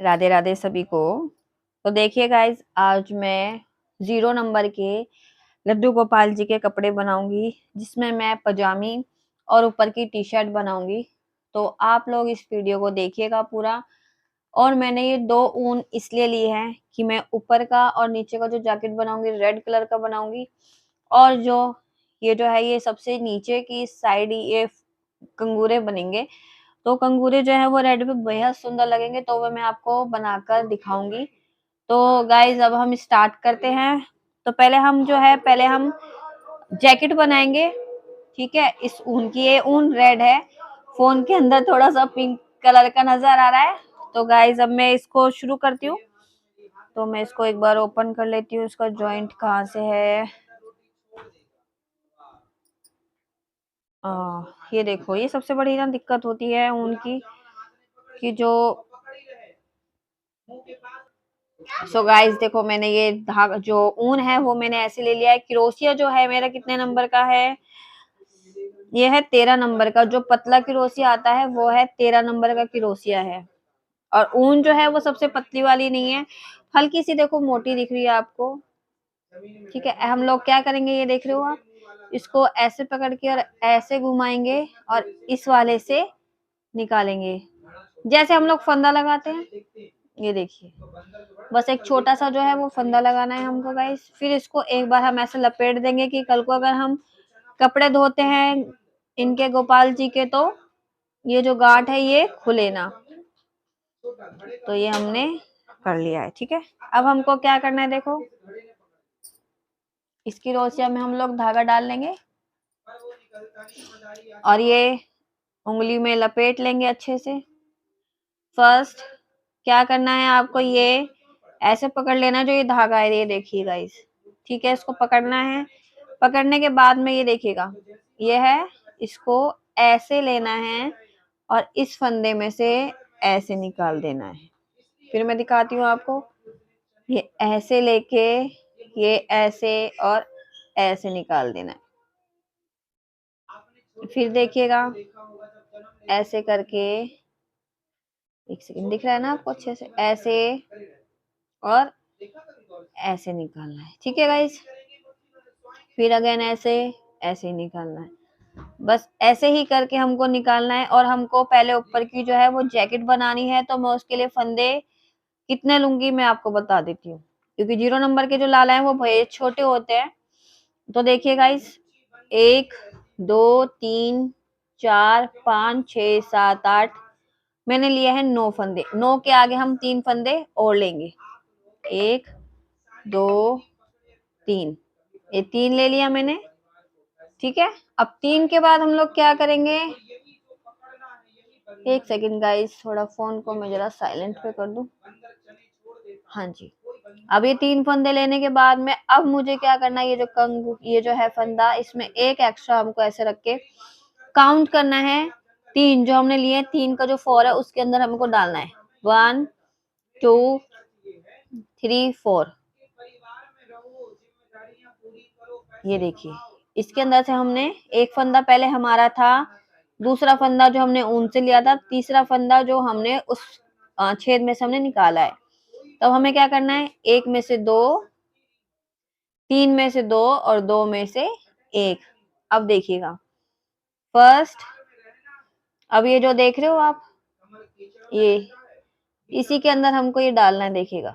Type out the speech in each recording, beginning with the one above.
राधे राधे सभी को। तो देखिए गाइज, आज मैं 0 नंबर के लड्डू गोपाल जी के कपड़े बनाऊंगी, जिसमें मैं पजामी और ऊपर की टी शर्ट बनाऊंगी। तो आप लोग इस वीडियो को देखिएगा पूरा। और मैंने ये 2 ऊन इसलिए लिए हैं कि मैं ऊपर का और नीचे का जो जैकेट बनाऊंगी रेड कलर का बनाऊंगी। और जो है ये सबसे नीचे की साइड ये कंगूरे बनेंगे। तो कंगूरे जो है वो रेड पे बेहद सुंदर लगेंगे, तो वो मैं आपको बनाकर दिखाऊंगी। तो गाइज अब हम स्टार्ट करते हैं। तो पहले हम जैकेट बनाएंगे। ठीक है, इस ऊन की, ये ऊन रेड है, फोन के अंदर थोड़ा सा पिंक कलर का नजर आ रहा है। तो गाइज अब मैं इसको शुरू करती हूँ। तो मैं इसको एक बार ओपन कर लेती हूँ, इसका जॉइंट कहाँ से है। ये देखो, ये सबसे बड़ी ना दिक्कत होती है ऊन की, कि जो सो गाइस देखो, मैंने ये धागा जो ऊन है वो मैंने ऐसे ले लिया है। क्रोशिया जो है मेरा कितने नंबर का है, ये है 13 नंबर का। जो पतला क्रोशिया आता है वो है 13 नंबर का क्रोशिया है। और ऊन जो है वो सबसे पतली वाली नहीं है, हल्की सी देखो मोटी दिख रही है आपको। ठीक है, हम लोग क्या करेंगे, ये देख रहे हो आप, इसको ऐसे पकड़ के और ऐसे घुमाएंगे और इस वाले से निकालेंगे, जैसे हम लोग फंदा लगाते हैं। ये देखिए, बस एक छोटा सा जो है वो फंदा लगाना है हमको गाइस। फिर इसको एक बार हम ऐसे लपेट देंगे कि कल को अगर हम कपड़े धोते हैं इनके, गोपाल जी के, तो ये जो गांठ है ये खुले ना। तो ये हमने कर लिया है। ठीक है, अब हमको क्या करना है, देखो इसकी रोसिया में हम लोग धागा डाल लेंगे और ये उंगली में लपेट लेंगे अच्छे से। फर्स्ट क्या करना है आपको, ये ऐसे पकड़ लेना जो ये धागा है, ये देखिए गाइस। ठीक है, इसको पकड़ना है। पकड़ने के बाद में ये देखिएगा, ये है, इसको ऐसे लेना है और इस फंदे में से ऐसे निकाल देना है। फिर मैं दिखाती हूँ आपको, ये ऐसे लेके ये ऐसे और ऐसे निकाल देना है। फिर देखिएगा ऐसे करके, एक सेकंड, दिख रहा है ना आपको अच्छे से, ऐसे और ऐसे निकालना है। ठीक है गाइस, फिर अगेन ऐसे ऐसे ही निकालना है। बस ऐसे ही करके हमको निकालना है। और हमको पहले ऊपर की जो है वो जैकेट बनानी है, तो मैं उसके लिए फंदे कितने लूंगी मैं आपको बता देती हूँ, क्योंकि 0 नंबर के जो लाला है वो बहुत छोटे होते हैं। तो देखिए गाइस, 1 2 3 4 5 6 7 8, मैंने लिए हैं 9 फंदे। 9 के आगे हम 3 फंदे और लेंगे। 1 2 3, ये 3 ले लिया मैंने। ठीक है, अब 3 के बाद हम लोग क्या करेंगे, एक सेकंड गाइस, थोड़ा फोन को मैं जरा साइलेंट पे कर दूं। हाँ जी, अब ये 3 फंदे लेने के बाद में अब मुझे क्या करना है, ये जो है फंदा, इसमें एक एक्स्ट्रा हमको ऐसे रख के काउंट करना है। 3 जो हमने लिए, 3 का जो 4 है उसके अंदर हमको डालना है। 1 2 3 4, ये देखिए, इसके अंदर से हमने एक फंदा पहले हमारा था, दूसरा फंदा जो हमने ऊन से लिया था, तीसरा फंदा जो हमने उस छेद में से हमने निकाला है। तब हमें क्या करना है, 1 में से 2, 3 में से 2 और 2 में से 1। अब देखिएगा, फर्स्ट, अब ये जो देख रहे हो आप, ये इसी के अंदर हमको ये डालना है। देखिएगा,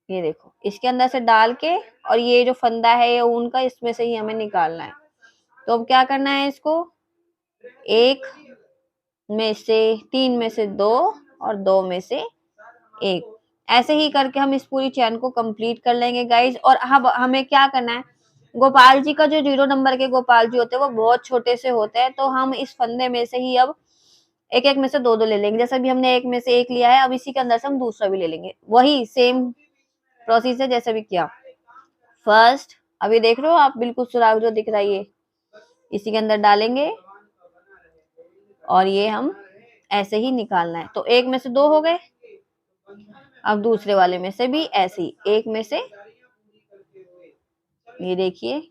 ये देखो, इसके अंदर से डाल के, और ये जो फंदा है ये ऊन का, इसमें से ही हमें निकालना है। तो अब क्या करना है, इसको 1 में से 3 में से 2 और 2 में से 1, ऐसे ही करके हम इस पूरी चैन को कंप्लीट कर लेंगे गाइज। और अब हमें क्या करना है, गोपाल जी का जो 0 नंबर के गोपाल जी होते हैं वो बहुत छोटे से होते हैं, तो हम इस फंदे में से ही अब एक एक में से 2 2 ले लेंगे। जैसे भी हमने एक में से एक लिया है, अब इसी के अंदर से हम दूसरा भी ले लेंगे। वही सेम प्रोसेस है जैसे भी किया। फर्स्ट, अभी देख रहे हो आप, बिल्कुल सुराग जो दिख रहा है ये इसी के अंदर डालेंगे और ये हम ऐसे ही निकालना है। तो एक में से 2 हो गए, अब दूसरे वाले में से भी ऐसे ही एक में से, ये देखिए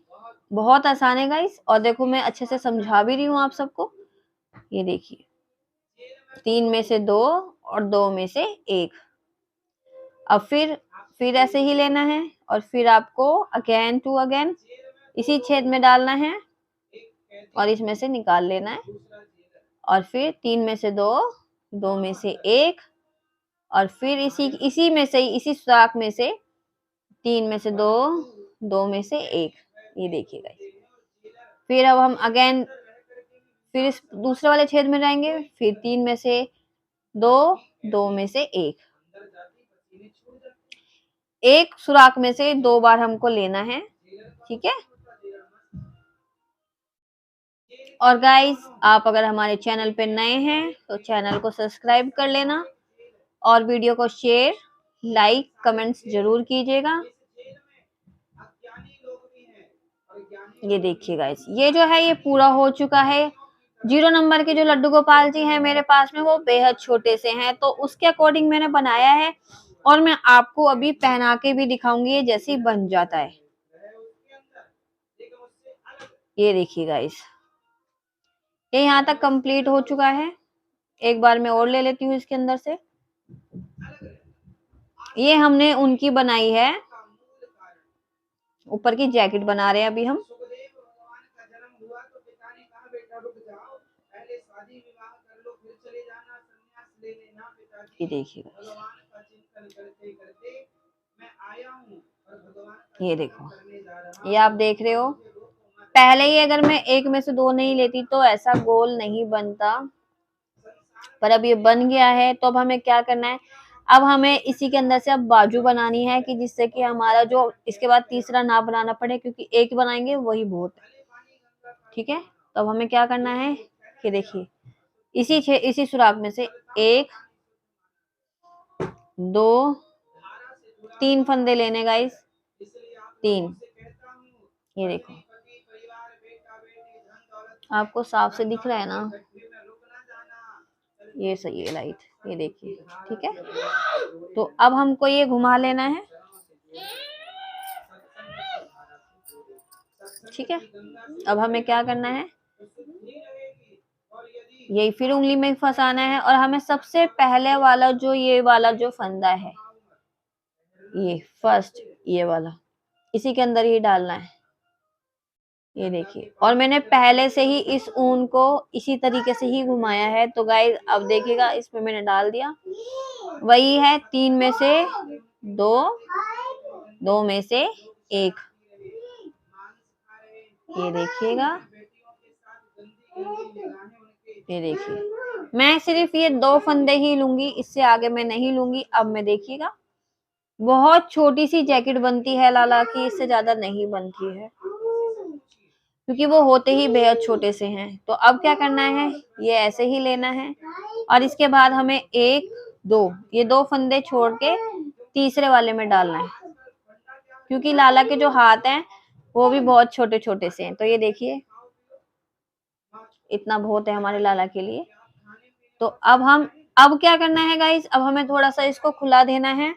बहुत आसान है गाइस। और देखो, मैं अच्छे से समझा भी रही हूँ आप सबको, ये देखिए, 3 में से 2 और 2 में से 1। अब फिर ऐसे ही लेना है और फिर आपको अगेन टू अगेन इसी छेद में डालना है और इसमें से निकाल लेना है और फिर 3 में से 2, 2 में से 1 और फिर इसी में से इसी सुराख में से 3 में से 2, 2 में से 1। ये देखिएगा। फिर अब हम अगेन फिर इस दूसरे वाले छेद में जाएंगे, फिर 3 में से 2, 2 में से 1। एक सुराख में से 2 बार हमको लेना है, ठीक है। और गाइस, आप अगर हमारे चैनल पे नए हैं तो चैनल को सब्सक्राइब कर लेना और वीडियो को शेयर, लाइक, कमेंट्स जरूर कीजिएगा। ये देखिए गाइस, ये जो है ये पूरा हो चुका है। 0 नंबर के जो लड्डू गोपाल जी हैं मेरे पास में, वो बेहद छोटे से हैं, तो उसके अकॉर्डिंग मैंने बनाया है और मैं आपको अभी पहना के भी दिखाऊंगी ये जैसे बन जाता है। ये देखिए गाइस, ये यहाँ तक कंप्लीट हो चुका है। एक बार मैं और ले लेती हूँ इसके अंदर से। ये हमने उनकी बनाई है, ऊपर की जैकेट बना रहे हैं अभी हम। ये देखिएगा, ये देखो, ये आप देख रहे हो। पहले ही अगर मैं 1 में से 2 नहीं लेती तो ऐसा गोल नहीं बनता, पर अब ये बन गया है। तो अब हमें क्या करना है, अब हमें इसी के अंदर से अब बाजू बनानी है कि जिससे कि हमारा जो इसके बाद तीसरा ना बनाना पड़े, क्योंकि एक बनाएंगे वही बहुत है, ठीक है। तो अब हमें क्या करना है कि देखिए, इसी सुराख में से 1, 2, 3 फंदे लेने गाइस, 3। ये देखो, आपको साफ से दिख रहा है ना, ये सही है लाइट, ये देखिए, ठीक है। तो अब हमको ये घुमा लेना है, ठीक है। अब हमें क्या करना है, यही फिर उंगली में फंसाना है और हमें सबसे पहले वाला जो ये वाला जो फंदा है, ये फर्स्ट, ये वाला इसी के अंदर ही डालना है। ये देखिए, और मैंने पहले से ही इस ऊन को इसी तरीके से ही घुमाया है। तो गाइस अब देखिएगा, इसमें मैंने डाल दिया, वही है 3 में से 2, 2 में से 1। ये देखिएगा, ये देखिए, मैं सिर्फ ये 2 फंदे ही लूंगी, इससे आगे मैं नहीं लूंगी। अब मैं देखिएगा, बहुत छोटी सी जैकेट बनती है लाला की, इससे ज्यादा नहीं बनती है, क्योंकि वो होते ही बेहद छोटे से हैं। तो अब क्या करना है, ये ऐसे ही लेना है और इसके बाद हमें 1, 2, ये 2 फंदे छोड़ के तीसरे वाले में डालना है, क्योंकि लाला के जो हाथ हैं वो भी बहुत छोटे छोटे से हैं। तो ये देखिए, इतना बहुत है हमारे लाला के लिए। तो अब क्या करना है गाइस, अब हमें थोड़ा सा इसको खुला देना है।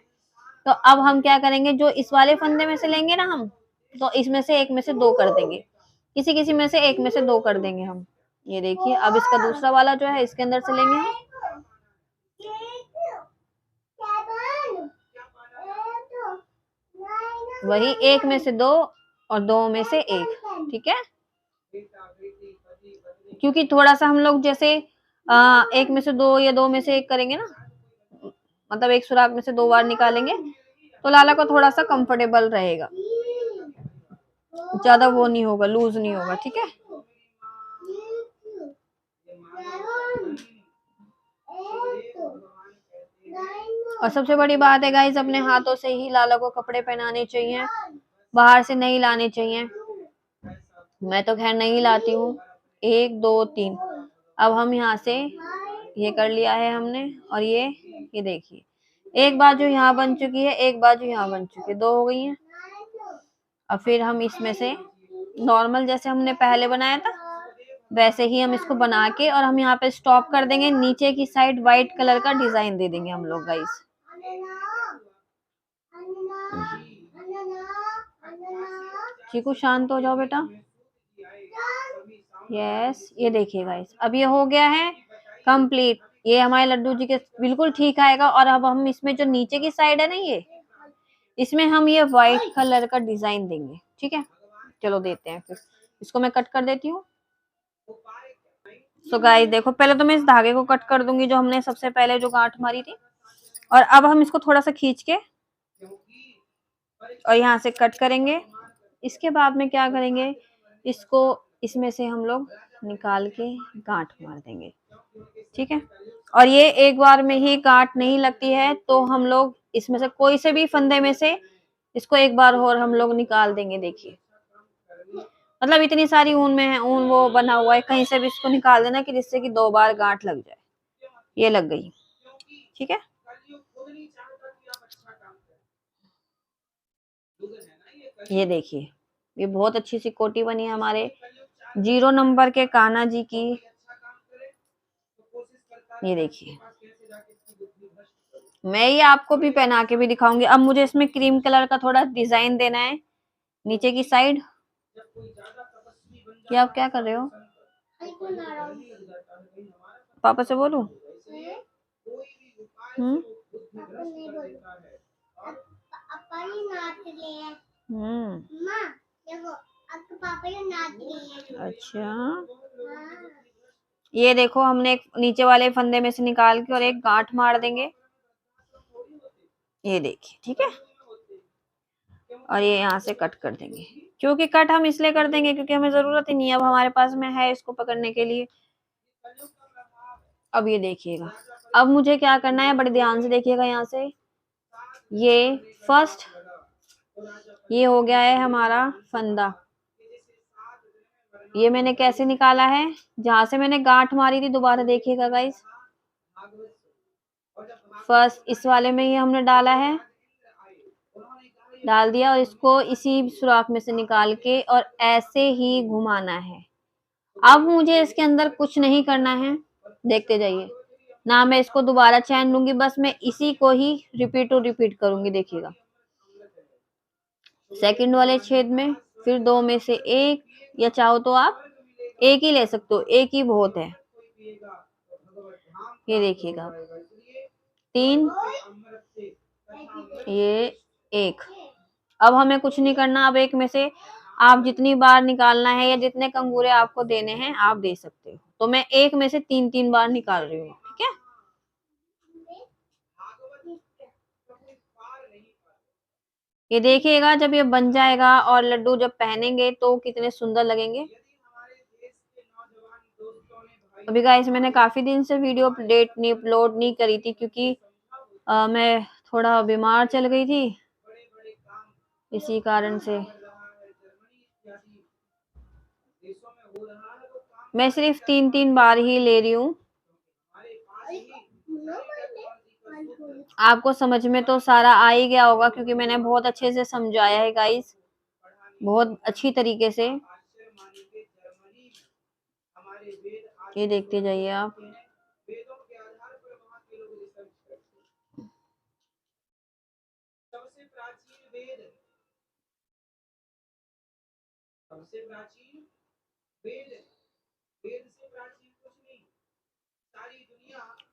तो अब हम क्या करेंगे, जो इस वाले फंदे में से लेंगे ना हम, तो इसमें से 1 में से 2 कर देंगे, किसी किसी में से 1 में से 2 कर देंगे हम। ये देखिए, अब इसका दूसरा वाला जो है इसके अंदर से लेंगे हम, वही 1 में से 2 और 2 में से 1, ठीक है। क्योंकि थोड़ा सा हम लोग जैसे 1 में से 2 या 2 में से 1 करेंगे ना, मतलब एक सुराख में से 2 बार निकालेंगे, तो लाला को थोड़ा सा कंफर्टेबल रहेगा, ज्यादा वो नहीं होगा, लूज नहीं होगा, ठीक है। और सबसे बड़ी बात है गाइस, अपने हाथों से ही लाला को कपड़े पहनाने चाहिए, बाहर से नहीं लाने चाहिए। मैं तो खैर नहीं लाती हूँ। 1, 2, 3, अब हम यहाँ से ये कर लिया है हमने, और ये देखिए, एक बाजू यहाँ बन चुकी है, एक बाजू यहाँ बन चुकी है, 2 हो गई हैं। अब फिर हम इसमें से नॉर्मल जैसे हमने पहले बनाया था वैसे ही हम इसको बना के, और हम यहाँ पे स्टॉप कर देंगे, नीचे की साइड व्हाइट कलर का डिजाइन दे देंगे हम लोग गाइस। चीकू शांत हो जाओ बेटा। यस, ये देखिए गाइस, अब ये हो गया है कंप्लीट। ये हमारे लड्डू जी के बिल्कुल ठीक आएगा। और अब हम इसमें जो नीचे की साइड है ना, ये इसमें हम ये व्हाइट कलर का डिजाइन देंगे। ठीक है, चलो देते हैं फिर। इसको मैं कट कर देती हूँ। सो गाइस देखो, पहले तो मैं इस धागे को कट कर दूंगी जो हमने सबसे पहले जो गांठ मारी थी। और अब हम इसको थोड़ा सा खींच के और यहाँ से कट करेंगे। इसके बाद में क्या करेंगे, इसको इसमें से हम लोग निकाल के गांठ मार देंगे। ठीक है, और ये एक बार में ही गांठ नहीं लगती है, तो हम लोग इसमें से कोई से भी फंदे में से इसको एक बार और हम लोग निकाल देंगे। देखिए, मतलब इतनी सारी ऊन में है, ऊन वो बना हुआ है, कहीं से भी इसको निकाल देना कि जिससे कि 2 बार गांठ लग जाए। ये लग गई। ठीक है, ये देखिए, ये बहुत अच्छी सी कोटी बनी है हमारे 0 नंबर के कान्हा जी की। ये देखिए, मैं ये आपको भी पहना के भी दिखाऊंगी। अब मुझे इसमें क्रीम कलर का थोड़ा डिजाइन देना है नीचे की साइड। ये आप क्या कर रहे हो? पापा से बोलूं? हम्म हम्म अच्छा, ये देखो, हमने एक नीचे वाले फंदे में से निकाल के और एक गांठ मार देंगे। ये देखिए, ठीक है, और ये यहाँ से कट कर देंगे। क्योंकि कट हम इसलिए कर देंगे क्योंकि हमें जरूरत ही नहीं है, अब हमारे पास में है इसको पकड़ने के लिए। अब ये देखिएगा, अब मुझे क्या करना है, बड़े ध्यान से देखिएगा। यहाँ से ये फर्स्ट, ये हो गया है हमारा फंदा। ये मैंने कैसे निकाला है, जहां से मैंने गांठ मारी थी, दोबारा देखिएगा गाइस। फर्स्ट इस वाले में ही हमने डाला है, डाल दिया, और इसको इसी सुराख में से निकाल के और ऐसे ही घुमाना है। अब मुझे इसके अंदर कुछ नहीं करना है, देखते जाइए ना। मैं इसको दोबारा चैन लूंगी, बस मैं इसी को ही रिपीट टू रिपीट करूंगी। देखिएगा, सेकंड वाले छेद में, फिर 2 में से एक, या चाहो तो आप एक ही ले सकते हो, एक ही बहुत है। ये देखिएगा, 3, ये 1। अब हमें कुछ नहीं करना। अब एक में से आप जितनी बार निकालना है या जितने कंगूरे आपको देने हैं आप दे सकते हो। तो मैं एक में से 3-3 बार निकाल रही हूँ। ठीक है, ये देखिएगा, जब ये बन जाएगा और लड्डू जब पहनेंगे तो कितने सुंदर लगेंगे। अभी गाइस मैंने काफी दिन से वीडियो अपलोड नहीं करी थी, क्योंकि मैं थोड़ा बीमार चल गई थी, इसी कारण से। मैं सिर्फ 3-3 बार ही ले रही हूँ। आपको समझ में तो सारा आ ही गया होगा, क्योंकि मैंने बहुत अच्छे से समझाया है गाइस, बहुत अच्छी तरीके से। ये देखते जाइए आप।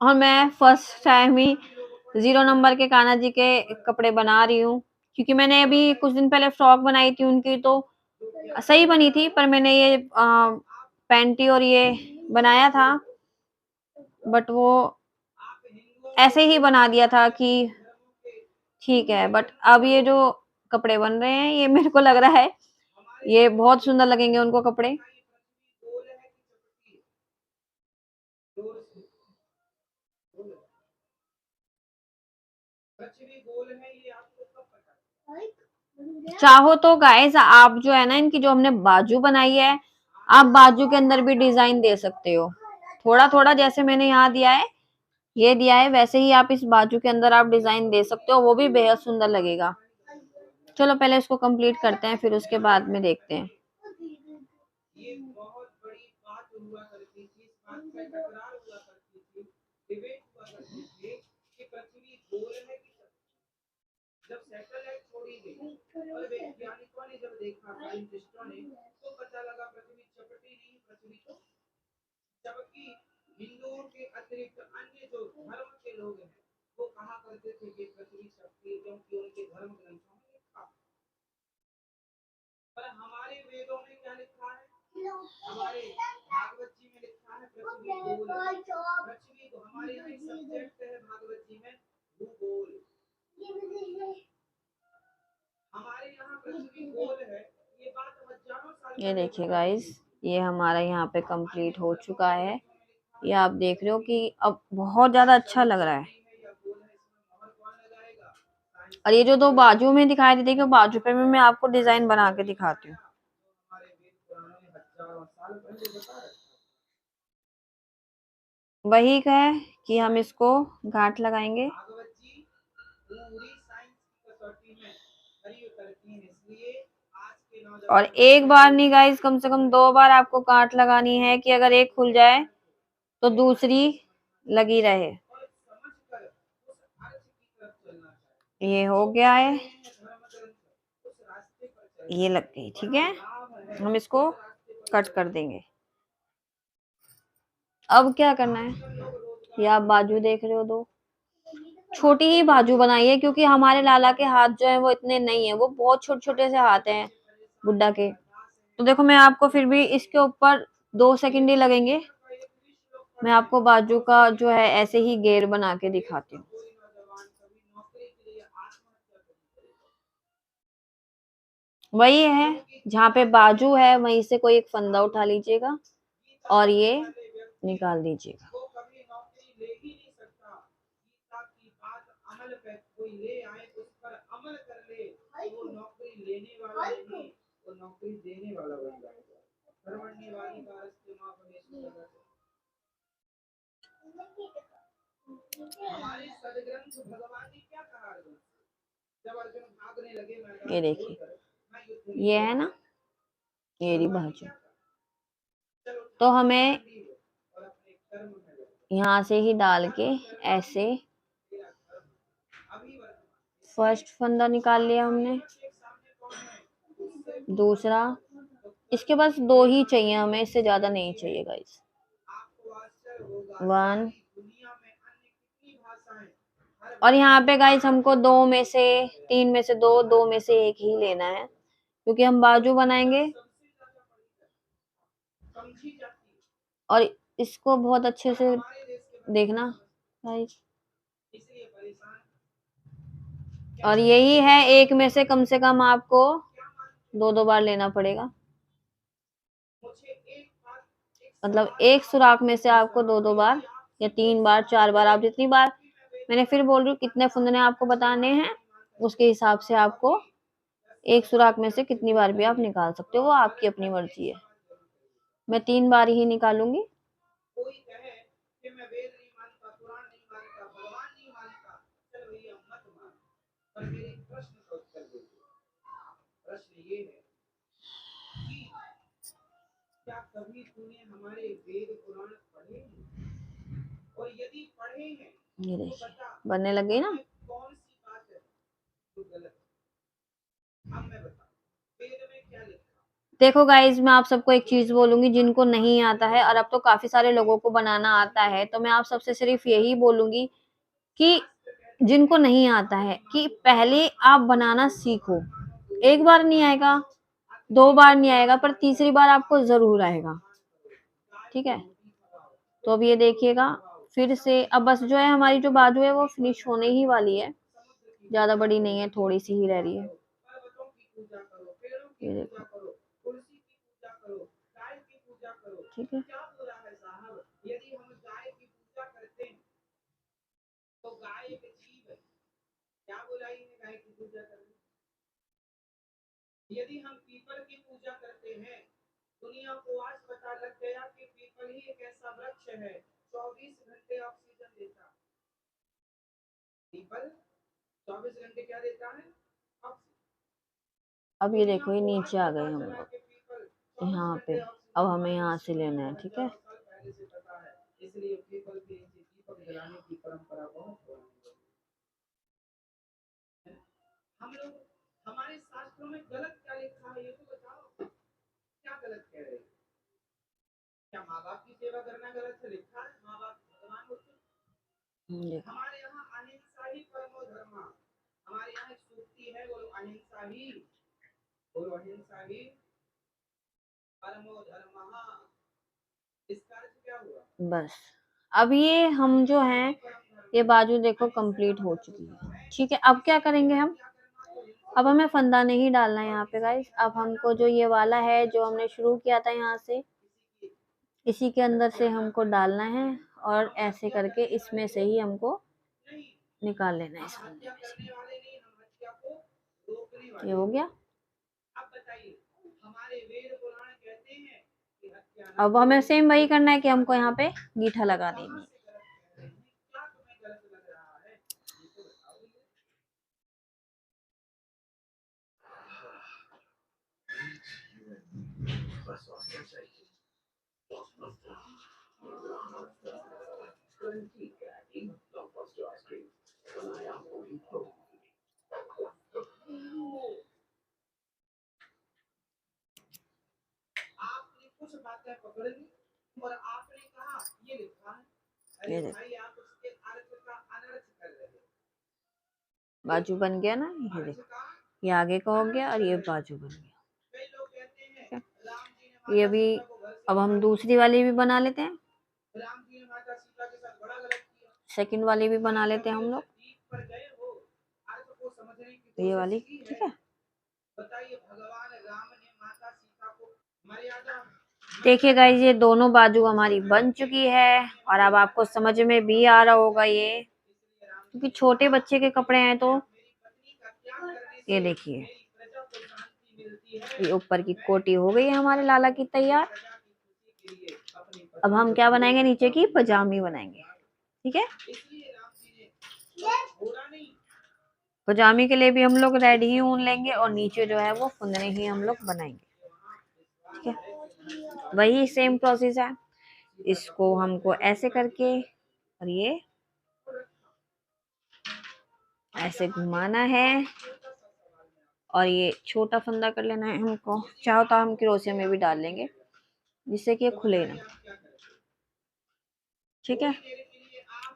और मैं फर्स्ट टाइम ही 0 नंबर के कान्हा जी के कपड़े बना रही हूँ, क्योंकि मैंने अभी कुछ दिन पहले फ्रॉक बनाई थी उनकी, तो सही बनी थी, पर मैंने ये पैंटी और ये बनाया था, बट वो ऐसे ही बना दिया था कि ठीक है। बट अब ये जो कपड़े बन रहे हैं, ये मेरे को लग रहा है ये बहुत सुंदर लगेंगे उनको कपड़े। चाहो तो गाइस आप जो है ना, इनकी जो हमने बाजू बनाई है, आप बाजू के अंदर भी डिजाइन दे सकते हो। थोड़ा थोड़ा जैसे मैंने यहाँ दिया है, ये दिया है, वैसे ही आप इस बाजू के अंदर आप डिजाइन दे सकते हो, वो भी बेहद सुंदर लगेगा। चलो पहले इसको कंप्लीट करते हैं, फिर उसके बाद में देखते हैं। हिंदुओं के अतिरिक्त अन्य जो धर्म के लोग हैं वो कहा करते थे कि पृथ्वी शक्ति, क्योंकि उनके धर्म ग्रंथों में लिखा। पर हमारे वेदों में क्या लिखा है? हमारे भागवत जी में लिखा है पृथ्वी गोल। पृथ्वी को हमारे यहाँ एक सब्जेक्ट है भागवत जी में भूगोल। हमारे यहाँ पृथ्वी गोल है, ये बात हजारों साल ये देखिए गाइस, ये हमारा यहाँ पे कंप्लीट हो चुका है। ये आप देख रहे हो कि अब बहुत ज्यादा अच्छा लग रहा है। और ये जो दो बाजू में दिखाई देते हैं, बाजू पे मैं आपको डिजाइन बना के दिखाती हूँ। वही है कि हम इसको गांठ लगाएंगे और एक बार नहीं गाइस, कम से कम 2 बार आपको गांठ लगानी है कि अगर एक खुल जाए तो दूसरी लगी रहे। ये हो गया है, ये लग गई, ठीक है। हम इसको कट कर देंगे। अब क्या करना है, ये आप बाजू देख रहे हो, दो छोटी ही बाजू बनाइए, क्योंकि हमारे लाला के हाथ जो है वो इतने नहीं है, वो बहुत छोटे छोटे से हाथ हैं बुड्ढा के। तो देखो, मैं आपको फिर भी इसके ऊपर 2 सेकंड ही लगेंगे, मैं आपको बाजू का जो है ऐसे ही घेर बना के दिखाती हूँ। वही है, जहाँ पे बाजू है वहीं से कोई एक फंदा उठा लीजिएगा और ये निकाल दीजिएगा। ये देखिए, ये है ना, ये रही बाजू। तो हमें यहाँ से ही डाल के ऐसे फर्स्ट फंदा निकाल लिया हमने, दूसरा, इसके पास 2 ही चाहिए हमें, इससे ज्यादा नहीं चाहिए गाइस। 1 और यहाँ पे गाइस हमको 2 में से 3 में से 2 में से 1 ही लेना है, क्योंकि हम बाजू बनाएंगे। और इसको बहुत अच्छे से देखना गाइस। और यही है, एक में से कम आपको 2 बार लेना पड़ेगा। मतलब एक सुराख में से आपको 2 बार या 3 बार 4 बार, आप जितनी बार, मैंने फिर बोल रही हूँ कितने फुंदने आपको बताने हैं उसके हिसाब से आपको एक सुराख में से कितनी बार भी आप निकाल सकते हो, वो आपकी अपनी मर्जी है। मैं 3 बार ही निकालूंगी। क्या कभी तूने हमारे वेद पुराण पढ़े हैं? और यदि पढ़े हैं, ये देखिए बनने लग गई ना। कौन सी बात है जो गलत है? अब मैं बता, वेद में क्या लिखा? देखो गाइज, मैं आप सबको एक चीज बोलूंगी, जिनको नहीं आता है, और अब तो काफी सारे लोगों को बनाना आता है, तो मैं आप सबसे सिर्फ यही बोलूंगी कि जिनको नहीं आता है कि पहले आप बनाना सीखो। एक बार नहीं आएगा, 2 बार नहीं आएगा, पर तीसरी बार आपको जरूर आएगा, ठीक है। तो अब ये देखिएगा फिर से, अब बस जो है हमारी जो बाजू है वो फिनिश होने ही वाली है, ज्यादा बड़ी नहीं है, थोड़ी सी ही रह रही है। ये देखो, ठीक है। यदि हम पीपल की पूजा करते हैं, दुनिया को आज पता लग गया कि पीपल ही एक ऐसा वृक्ष है 24 घंटे ऑक्सीजन देता है। पीपल 24 घंटे क्या देता है? अब ये देखो, ये नीचे आ गए हम लोग यहाँ पे। अब हमें यहाँ से लेना है, ठीक है। इसलिए पीपल के दीपक जलाने की परंपरा बहुत पुरानी है। हम लोग, हमारे शास्त्रों में गलत क्या लिखा है ये तो बताओ, क्या गलत कह रहे हैं? क्या माँ बाप की सेवा करना गलत है? लिखा है माँ देखो हमारे यहाँ अहिंसा ही परमो धर्म। हमारे यहाँ एक सूक्ति है, बोलो अहिंसा ही, बोलो अहिंसा ही परमो धर्म। इसका अर्थ क्या हुआ? बस अब ये हम जो हैं ये बाजू देखो कंप्लीट हो चुकी है। ठीक है, अब क्या करेंगे हम, अब हमें फंदा नहीं डालना है यहाँ पे गाइस। अब हमको जो ये वाला है जो हमने शुरू किया था यहाँ से, इसी के अंदर से हमको डालना है और ऐसे करके इसमें से ही हमको निकाल लेना है इस फंदे में से। ये हो गया। अब हमें सेम वही करना है कि हमको यहाँ पे गीठा लगा देनी है। आपने कुछ बातें पकड़ ली और आपने कहा ये लिखा है, ये अरे देखो भाई आप उसके अर्थ का अनर्थ कर रहे हो। बाजू बन गया ना, ये देखो ये आगे का हो गया और ये बाजू बन गया। कई लोग कहते हैं ठीक राम जी ने है, ये माता भी सीता को घर से अब हम बाहर दूसरी वाली भी बना लेते हैं, राम जी ने माता सीता के साथ बड़ा गलत किया। सेकंड वाली भी बना लेते हैं हम लोग, दीप पर गए हो, अर्थ को समझने की ये कोशिश वाली। की ठीक है। है, बताइए भगवान राम ने माता सीता को मर्यादा, देखिए गाइस ये दोनों बाजू हमारी बन चुकी है और अब आपको समझ में भी आ रहा होगा ये, क्योंकि छोटे बच्चे के कपड़े हैं तो ये देखिए ये ऊपर की कोटी हो गई है हमारे लाला की तैयार। अब हम क्या बनाएंगे, नीचे की पजामी बनाएंगे। ठीक है, पजामी के लिए भी हम लोग रेड ही ऊन लेंगे और नीचे जो है वो फुंदने ही हम लोग बनाएंगे। ठीक है, वही सेम प्रोसेस है, इसको हमको ऐसे करके और ये ऐसे घुमाना है और ये छोटा फंदा कर लेना है हमको। चाहो तो हम क्रोशिया में भी डाल लेंगे जिससे कि ये खुले ना। ठीक है,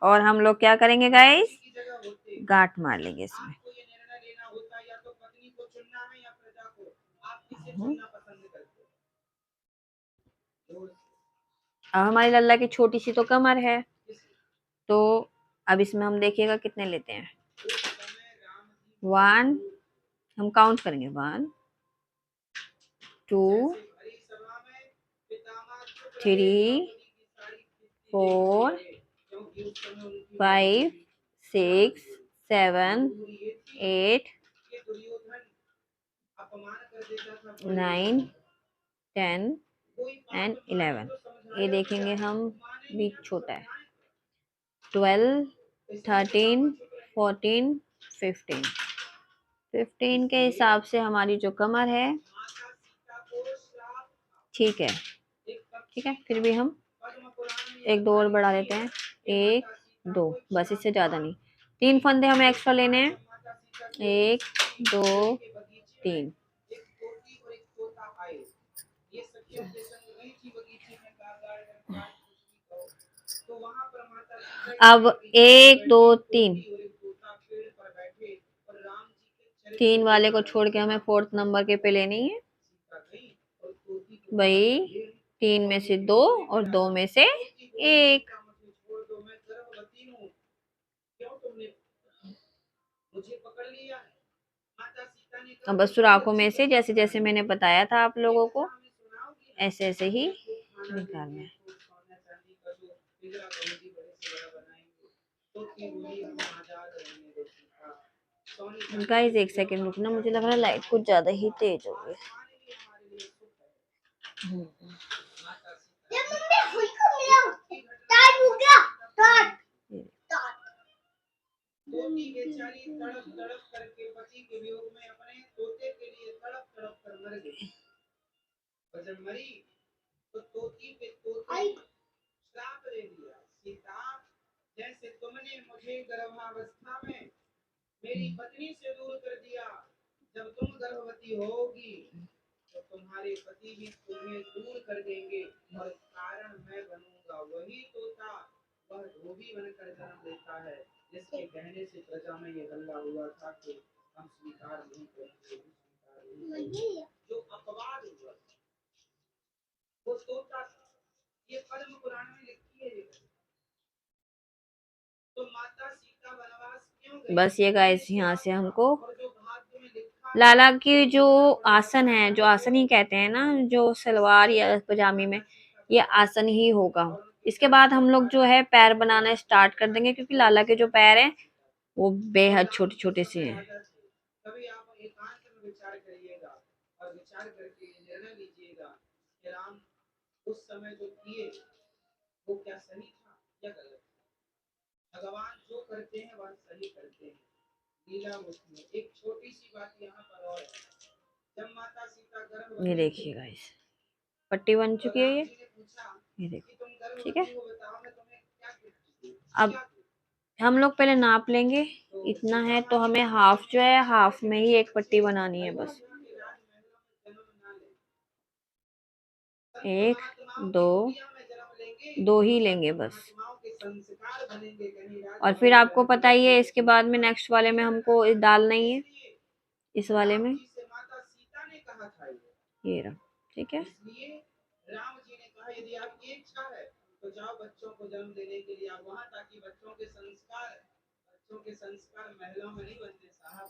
और हम लोग क्या करेंगे गाइस, गांठ मार लेंगे इसमें। अब हमारी लल्ला की छोटी सी तो कमर है, तो अब इसमें हम देखिएगा कितने लेते हैं। 1 हम काउंट करेंगे, 1 2 3 4 5 6 7 8 9 10 एंड 11। ये देखेंगे हम भी छोटा है। 12 13 14 15 15 के हिसाब से हमारी जो कमर है ठीक है। ठीक है, फिर भी हम 1 2 और बढ़ा लेते हैं, 1 2 बस, इससे ज्यादा नहीं। 3 फंदे हमें एक्स्ट्रा लेने हैं, 1 2 3। अब 1 2 3 3 वाले को छोड़ के हमें 4th नंबर के पे लेनी है भाई। 3 में से 2 और 2 में से 1। अब बस सुराखों में से जैसे जैसे मैंने बताया था आप लोगों को ऐसे ऐसे ही निकालना है। गाइस 1 सेकंड रुकना, मुझे लग रहा है लाइट कुछ ज्यादा ही तेज हो गई। तोती बेचारी तड़प तड़प करके पति के वियोग में अपने तोते के लिए तड़प तड़प कर मर गई। और जब मरी तो तोती पे तोते श्राप दे दिया, सीता जैसे तुमने मुझे गर्भावस्था में मेरी पत्नी से दूर कर दिया, जब तुम गर्भवती होगी तो तुम्हारे पति भी तुम्हें दूर कर देंगे और कारण मैं बनूंगा वही तोता वह धोबी बनकर जन्म लेता है, जिसके कहने से प्रजा में ये हल्ला हुआ था कि हम स्वीकार नहीं करेंगे, स्वीकार नहीं करेंगे। जो अपवाद हुआ वो तोता था। ये पद्म पुराण में लिखी है। तो माता सीता वनवास क्यों गई? बस ये गाइस यहाँ से हमको और जो भाग्य में लिखा लाला की जो आसन है, जो आसन ही कहते हैं ना, जो सलवार या पजामी में, ये आसन ही होगा। इसके बाद हम लोग जो है पैर बनाना स्टार्ट कर देंगे, क्योंकि लाला के जो पैर हैं वो बेहद छोटे छोटे से हैं। कभी आप एकांत में विचार करिएगा और विचार करके निर्णय लीजिएगा कि राम उस समय जो किए वो क्या सही था या गलत। भगवान जो करते हैं वह सही करते हैं। लीला में एक छोटी सी बात यहाँ पर और है। जब माता सीता गर्भवती ये देखिए गाइस, पट्टी बन चुकी है ये देखो, ठीक है। अब हम लोग पहले नाप लेंगे, इतना है तो हमें हाफ जो है, हाफ में ही एक पट्टी बनानी है बस। 1 2 2 ही लेंगे बस। और फिर आपको पता ही है, इसके बाद में नेक्स्ट वाले में हमको डालना ही है, इस वाले में ये रहा, ठीक है। राम जी ने कहा यदि आपकी इच्छा है तो जाओ बच्चों को जन्म देने के लिए आप वहां, ताकि बच्चों के संस्कार महलों में नहीं बनते साहब।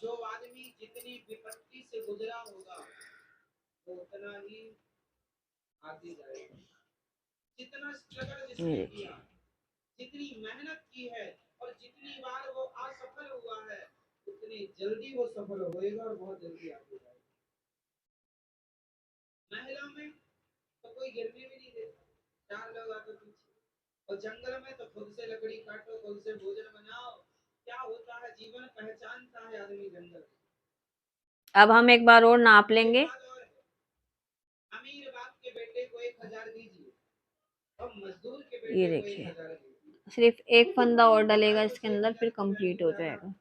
जो आदमी जितनी विपत्ति से गुजरा होगा वो उतना ही आगे जाएगा। जितना स्ट्रगल जिसने किया, जितनी मेहनत की है और जितनी बार वो असफल हुआ है, उतनी जल्दी वो सफल होएगा और बहुत जल्दी आगे जाएगा। महिला में तो कोई गिरने भी नहीं देता, 4 लोग आगे पीछे, और जंगल में तो खुद से लकड़ी काटो, खुद से भोजन बनाओ। क्या होता है, जीवन पहचानता है आदमी जंगल। अब हम एक बार और नाप लेंगे। अमीर बाप के बेटे को 1000 दीजिए और मजदूर के बेटे ये को देखिए, 1000 दीजिए। सिर्फ एक फंदा और डलेगा इसके अंदर, फिर कंप्लीट हो जाएगा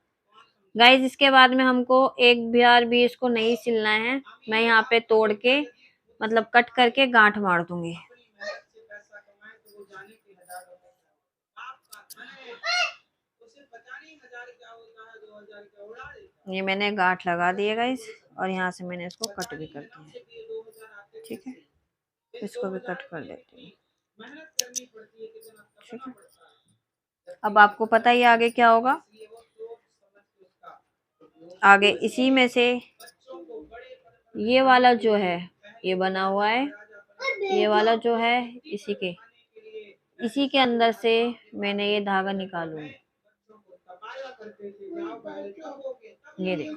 गाइज। इसके बाद में हमको एक बार भी इसको नहीं सिलना है, मैं यहाँ पे तोड़ के मतलब कट करके गांठ मार दूंगी। ये मैंने गांठ लगा दिया गाइज, और यहाँ से मैंने इसको कट भी कर दिया, ठीक है। इसको भी कट कर देती हूँ, ठीक है। अब आपको पता ही आगे क्या होगा, आगे इसी में से ये वाला जो है ये बना हुआ है, ये वाला जो है इसी के अंदर से मैंने ये धागा निकालूंगी। ये देखो,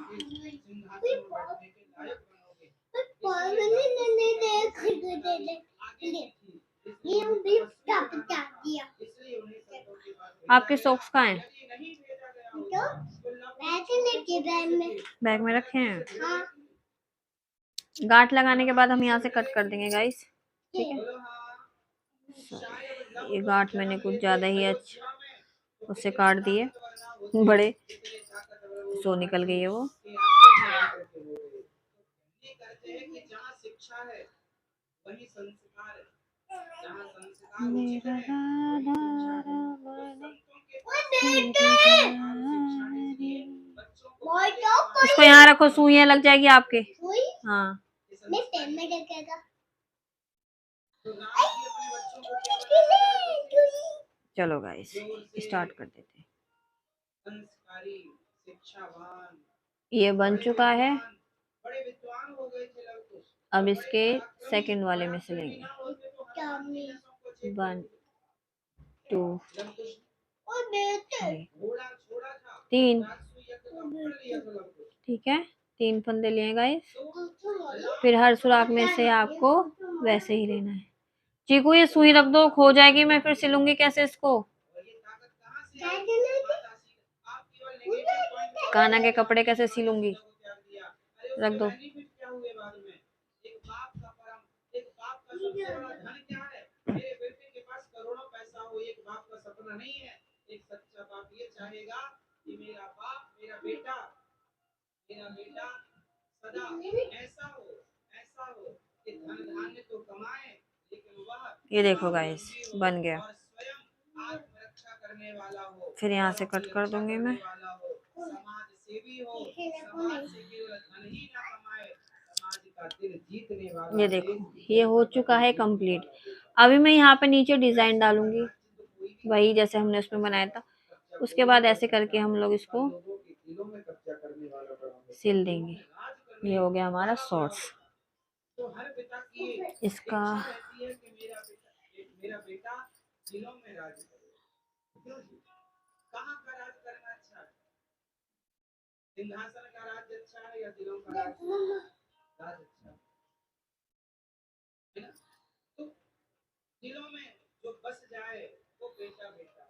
आपके सॉक्स कहाँ हैं? बैग में रखे हैं। गांठ लगाने के बाद हम यहाँ से कट कर देंगे गाइस, ठीक है। ये गांठ मैंने कुछ ज्यादा ही अच्छा उससे काट दिए बड़े, सो निकल गई है वो। इसको यहाँ रखो, सुइयां लग जाएगी आपके। हाँ चलो गाइस स्टार्ट कर देते हैं। ये बन चुका है, अब इसके सेकंड वाले में से लेंगे। 1 2 3, ठीक है। 3 फंदे लिए गाइस, फिर हर सुराख में से आपको वैसे ही लेना है। चीकू ये सुई रख दो, खो जाएगी, मैं फिर सिलूंगी कैसे इसको। कान्हा के कपड़े कैसे सिलूंगी, रख दो। एक सच्चा बाप ये चाहेगा कि मेरा बेटा सदा ऐसा हो कि धन धान्य तो कमाए, लेकिन ये देखो गाइस, बन गया। और स्वयं आत्मरक्षा करने वाला हो, फिर यहाँ से कट कर दूंगी मैं। समाज सेवी हो, समाज से केवल धन ही ना कमाए, समाज का दिल जीतने वाला। ये देखो, ये हो चुका है कंप्लीट। अभी मैं यहाँ पे नीचे डिजाइन डालूंगी, वही जैसे हमने उसमें बनाया था। उसके बाद ऐसे करके हम लोग इसको सिल देंगे। ये हो गया हमारा शॉर्ट्स। तो हर पिता की इसका इच्छा रहती है कि मेरा बेटा दिलों में राज करे। क्यों जी? कहाँ का राज करना अच्छा है? सिंहासन का राज अच्छा है या दिलों का राज अच्छा है? है ना? तो दिलों में जो बस जाए वो बेटा बेटा।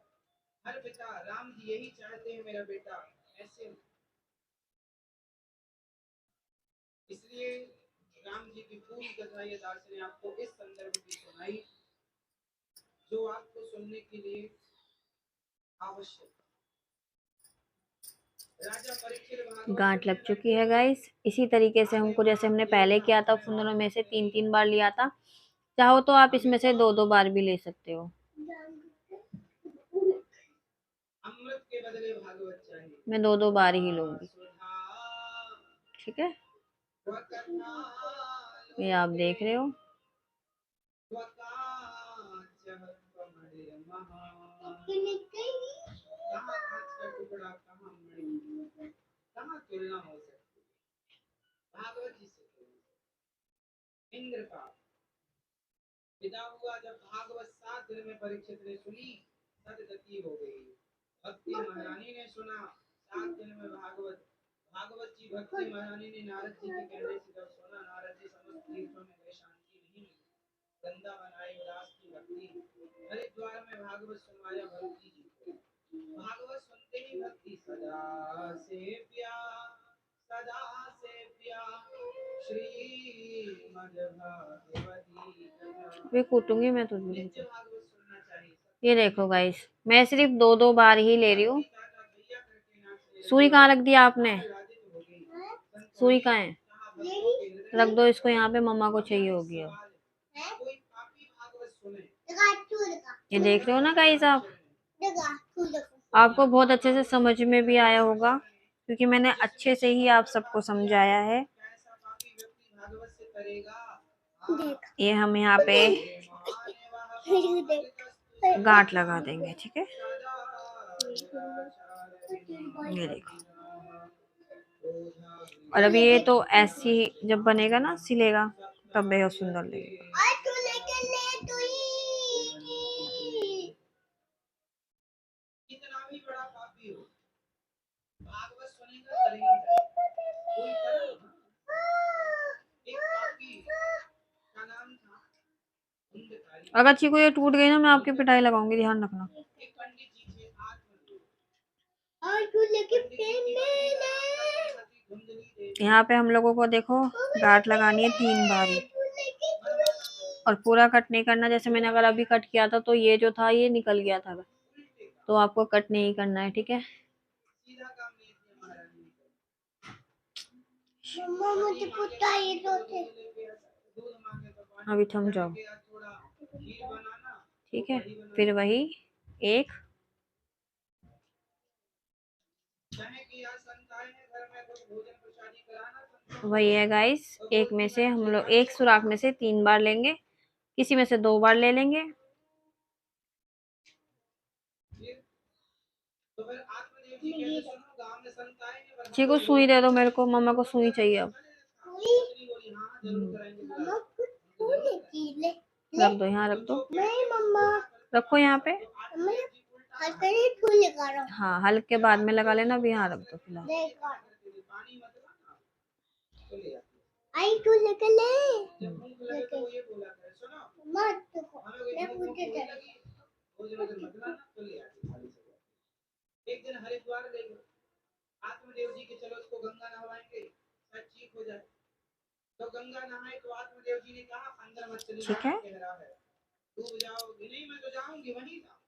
हर पिता, राम जी यही चाहते हैं मेरा बेटा ऐसे। इसलिए राम जी की पूरी कथा ये दास ने आपको इस संदर्भ की सुनाई जो आपको सुनने के लिए आवश्यक। गांठ लग चुकी है गाइस। इसी तरीके से हमको, जैसे हमने पहले किया था, उन दोनों में से 3-3 बार लिया था। चाहो तो आप इसमें से 2-2 बार भी ले सकते हो। अमृत के बदले भागवत चाहिए। मैं 2-2 बार ही लूंगी, ठीक है। ये आप देख रहे हो। भागवत जी से इंद्र का पिता हुआ जब भागवत 7 दिन में परीक्षित ने सुनी, सदगति हो गई। भक्ति महारानी ने सुना 7 दिन में भागवत। भागवत जी भक्ति महारानी ने नारद जी के कहने से जब सुना, नारद जी समस्त तीर्थों में गए, शांति नहीं मिली। वृंदावन आए उदास की भक्ति, हरिद्वार में भागवत सुनवाया भक्ति जी को। भागवत सुनते ही भक्ति सदा सेव्या, सदा सेव्या श्रीमद् भागवती कथा। वे कूटूंगी मैं तो। नित्य भागवत सुनना चाहिए। ये देखो गाइस, मैं सिर्फ 2-2 बार ही ले रही हूँ। सुई कहाँ रख दिया आपने? सुई कहाँ है? रख दो इसको यहाँ पे, मम्मा को चाहिए होगी अब। ये देख रहे हो ना गाइस आप? आपको बहुत अच्छे से समझ में भी आया होगा, क्योंकि मैंने अच्छे से ही आप सबको समझाया है। ये हम यहाँ पे गांठ लगा देंगे, ठीक है। ये देखो, और अभी ये तो ऐसी जब बनेगा ना, सिलेगा, तब बेहद सुंदर लगेगा। कितना भी बड़ा पापी हो, भागवत सुनेगा करेगा। कोई करो एक पापी का नाम था धुंधकारी। अगर अच्छी को ये टूट गई ना, मैं आपकी पिटाई लगाऊंगी, ध्यान रखना। एक पंडित जी थे आत्मदेव। और तू लेके पेन में यहाँ पे हम लोगों को देखो गांठ लगानी है 3 बार ही, और पूरा कट नहीं करना। जैसे मैंने अगर अभी कट किया था तो ये जो था ये निकल गया था, तो आपको कट नहीं करना है, ठीक है। सीधा काम नहीं किया महाराज ने। मम्मा मुझे कुटाई तो थे। दूध मांगे तो पानी। अभी थम जाओ, थोड़ा खीर बनाना, ठीक है। फिर वही एक चाहे कि यार संताएं घर में कुछ भोजन प्रसादी कराना। वही है गाइस, एक में से हम लोग एक सुराख में से 3 बार लेंगे, किसी में से 2 बार ले लेंगे। तो फिर आत्मदेव जी कहते सुनो, गांव में संताएं ने जी को सुई दे दो मेरे को, मम्मा को सुई चाहिए अब। रख दो, यहाँ रख दो, रखो यहाँ पे। हाँ, हल्के के बाद में लगा लेना, अभी यहाँ रख दो फिलहाल। आई तू लेके ले मत मैं पूछे एक दिन हरिद्वार ले गए आत्मदेव जी के, चलो उसको गंगा नहवाएंगे शायद ठीक हो जाए। तो गंगा नहाए तो आत्मदेव जी ने कहा अंदर मत चली, ठीक है, कह रहा है डूब जाओगी। नहीं मैं तो जाऊंगी, वहीं था।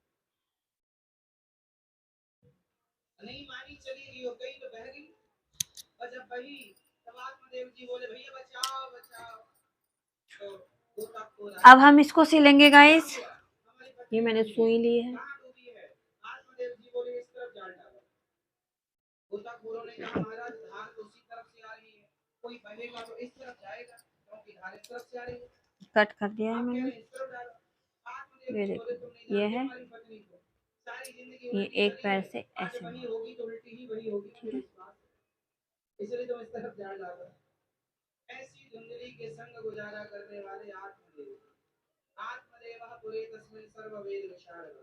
नहीं मानी, चली गई, हो गई तो बह गई। और जब बही तब आत्मदेव जी बोले भैया बचाओ बचाओ। तो अब हम इसको सिलेंगे गाइस। ये मैंने सुई ली है। आत्मदेव जी बोले इस तरफ जाल डालो। गोताखोरों ने कहा महाराज धार तो उसी तरफ से आ रही है, कोई बहेगा तो इस तरफ जाएगा क्योंकि धार इस तरफ से आ रही है। कट कर दिया है आप कह मैंने। रहे हैं इस तरफ डालो। आत्मदेव ये जी बोले देखो, तुम नहीं ये जानते है, हमारी पत्नी को, सारी जिंदगी ये उल्टी एक चली पैर है, से आज ऐसे बनी मारो। होगी तो उल्टी ही बनी होगी, ठीक है, इसलिए तुम इस तरफ जाल डालो। ऐसी धुंधली के संग गुजारा करने वाले आत्मदेव, आत्मदेव पुरे तस्मिन् सर्ववेद विशारद।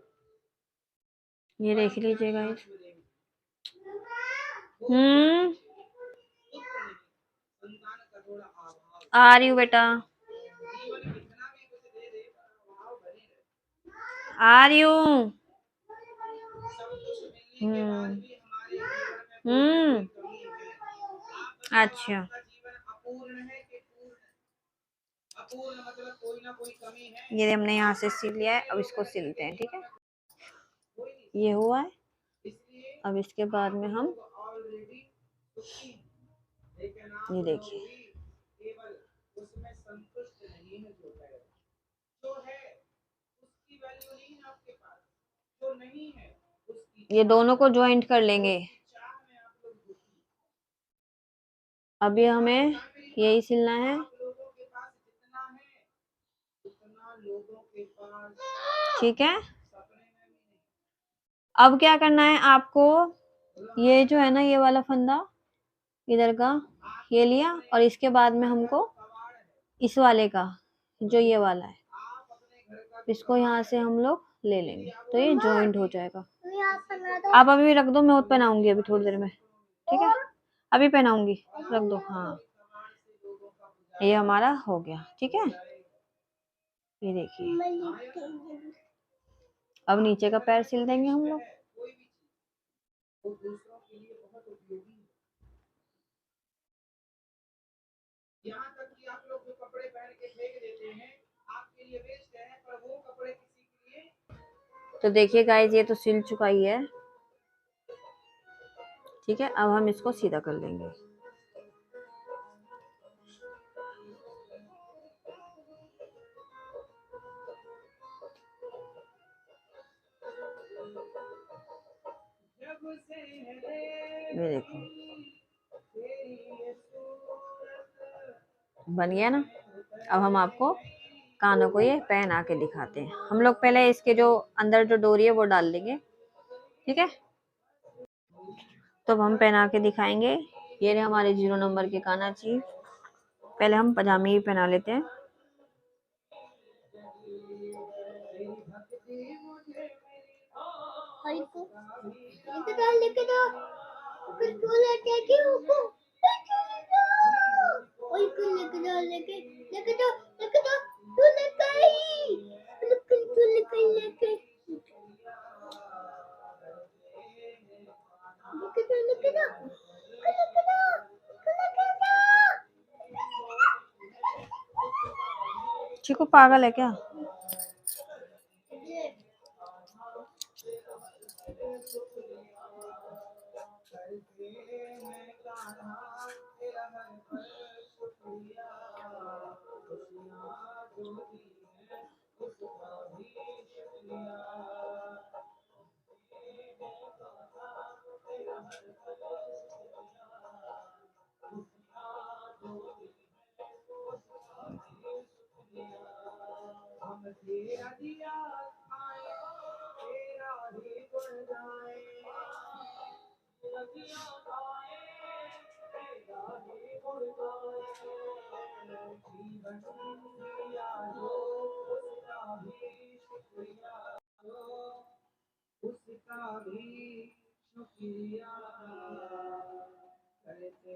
ये देख लीजिए गाइस। आत्मदेव हम्म, पुत्र नहीं, संतान का थोड़ा अभाव, आ रही हूँ बेटा, जीवन में इतना भी कुछ दे दे पर अभाव बने रहे। आ रही हूँ। सब कुछ मिलने के बाद भी हमारे जीवन में कोई ना हम्म, कोई कमी है। आप बताओ अच्छा, आपका जीवन अपूर्ण है कि पूर्ण है? अपूर्ण मतलब कोई ना कोई कमी है। ये हमने यहाँ से सिल लिया है। अब इसको सिलते हैं, ठीक है। ये हुआ है। इसलिए अब इसके बाद में हम ऑलरेडी सुखी हैं, लेकिन आप ये लोग देखिए, भी केवल उसमें संतुष्ट नहीं है। जो है उसकी वैल्यू नहीं है आपके पास, जो नहीं है उसकी ये दोनों को ज्वाइंट कर लेंगे। चाह में आप लोग दुखी। अभी हमें यही सिलना है। आप लोगों के पास जितना है उतना लोगों के पास ठीक है, सपने में भी नहीं। अब क्या करना है आपको, ये जो है ना, ये वाला फंदा इधर का, ये लिया, और इसके बाद में हमको इस वाले का, जो ये वाला है, इसको यहाँ से हम लोग ले लेंगे तो ये जॉइंट हो जाएगा। आप अभी रख दो, मैं पहनाऊंगी अभी थोड़ी देर में, ठीक है। अभी पहनाऊंगी, रख दो। हाँ, ये हमारा हो गया, ठीक है। ये देखिए, अब नीचे का पैर सिल देंगे हम लोग। वो दूसरों के लिए बहुत उपयोगी है। यहाँ तक कि आप लोग जो कपड़े पहन के फेंक देते हैं आपके लिए वेस्ट है, पर वो कपड़े किसी के लिए। तो देखिए गाइस, ये तो सिल चुका ही है, ठीक है। अब हम इसको सीधा कर लेंगे। ये देखो, बन गया ना। अब हम आपको कानों को ये पहना के दिखाते हैं। हम लोग पहले इसके जो अंदर जो डोरी है वो डाल लेंगे, ठीक है। तो अब हम पहना के दिखाएंगे। ये रहे हमारे 0 नंबर के काना चाहिए। पहले हम पजामे ही पहना लेते हैं। चीकू पागल है क्या? तेरा दिया आए तेरा ही गुण गाए, रतिया गाए तेरा ही गुण गाए, जीवन दिया जो उसका भी शुक्रिया, उसका भी शुक्रिया करते।